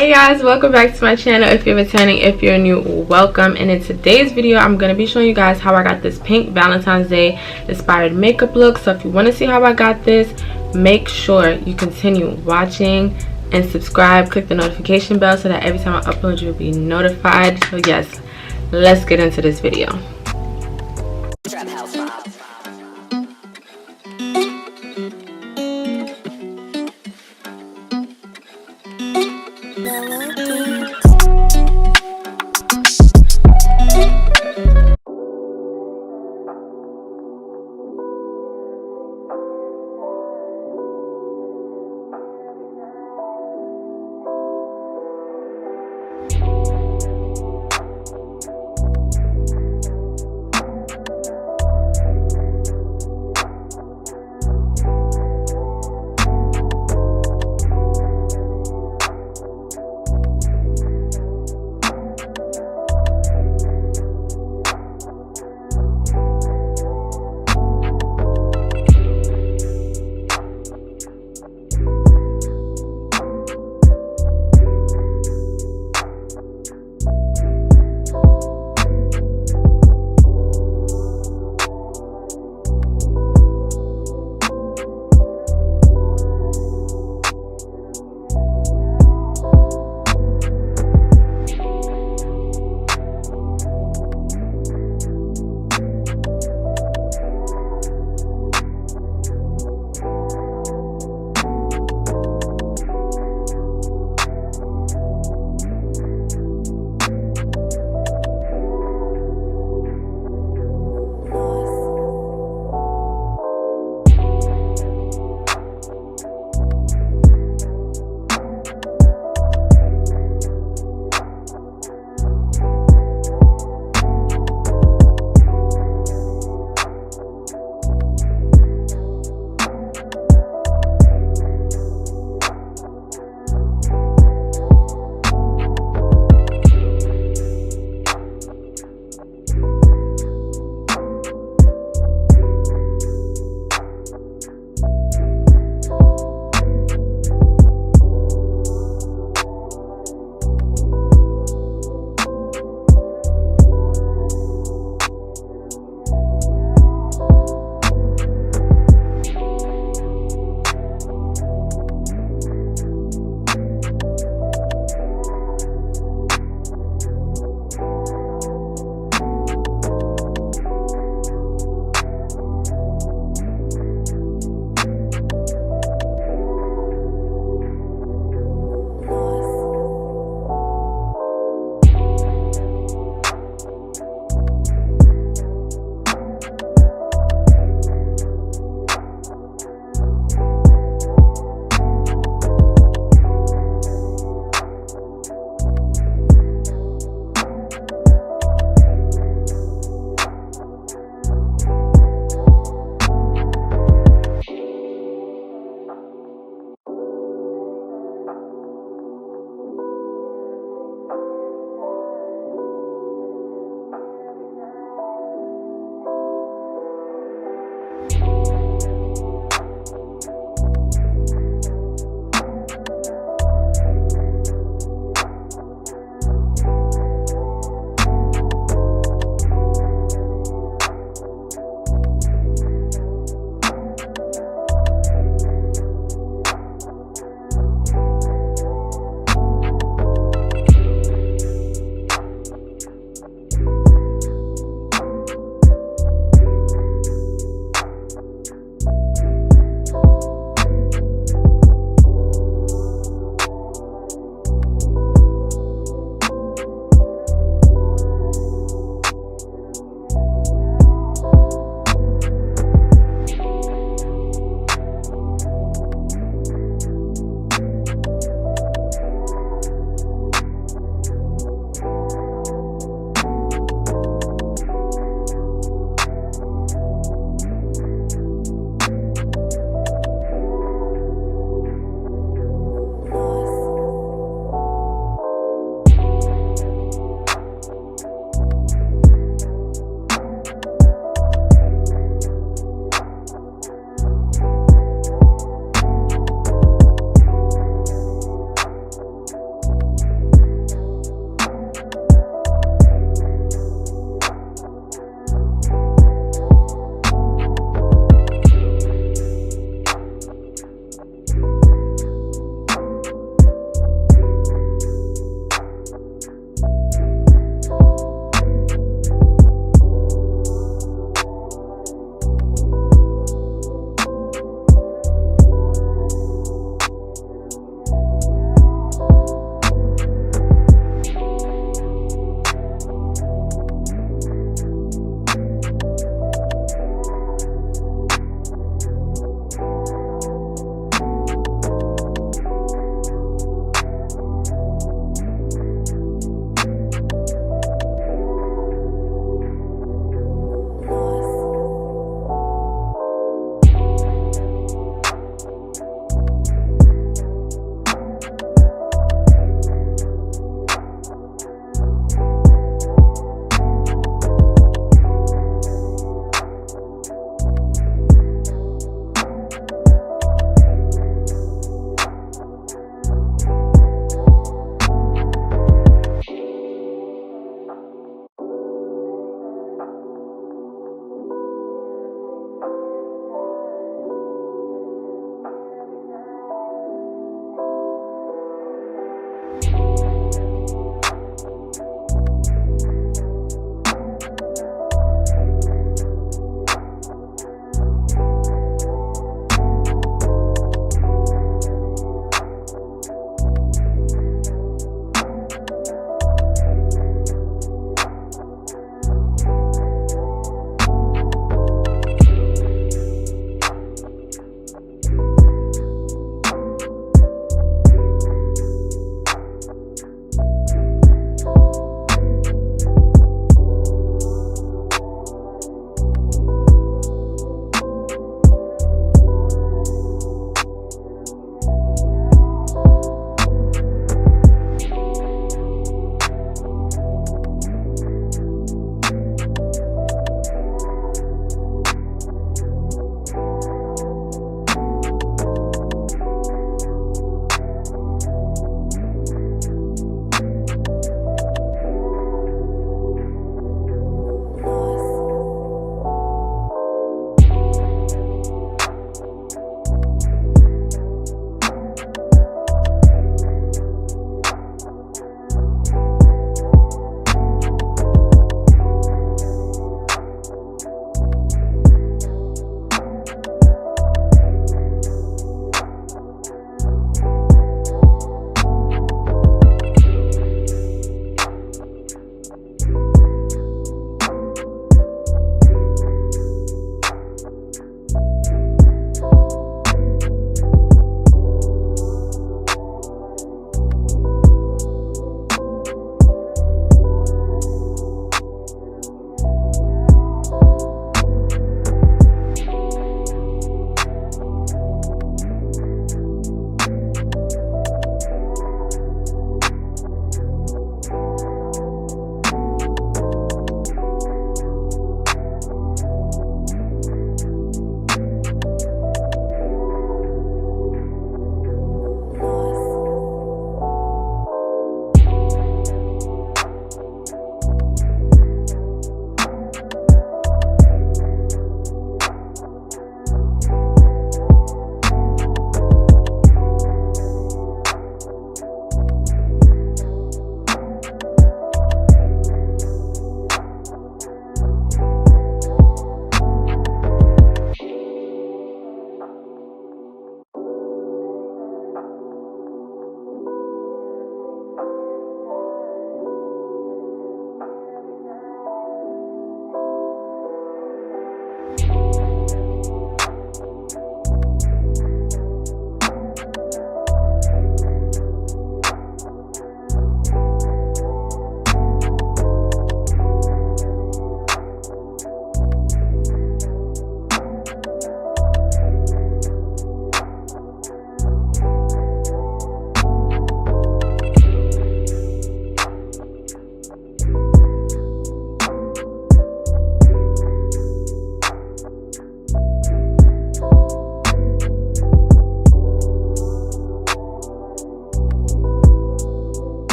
Hey guys, welcome back to my channel. If you're returning, if you're new, welcome. And in today's video I'm going to be showing you guys how I got this pink Valentine's Day inspired makeup look. So if you want to see how I got this, make sure you continue watching and subscribe. Click the notification bell so that every time I upload you'll be notified. So yes, let's get into this video.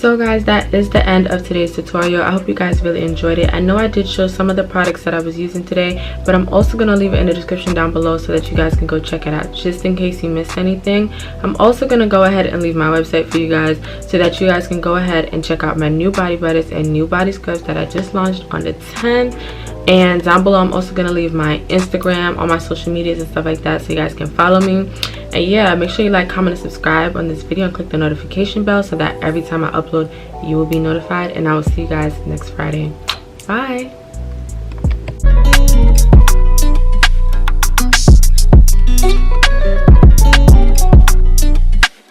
So guys, that is the end of today's tutorial. I hope you guys really enjoyed it. I know I did show some of the products that I was using today, but I'm also going to leave it in the description down below so that you guys can go check it out just in case you missed anything. I'm also going to go ahead and leave my website for you guys so that you guys can go ahead and check out my new body butters and new body scrubs that I just launched on the 10th. And down below I'm also going to leave my Instagram, all my social medias and stuff like that, so you guys can follow me. And yeah, make sure you like, comment, and subscribe on this video and click the notification bell so that every time I upload you will be notified. And I will see you guys next Friday. Bye.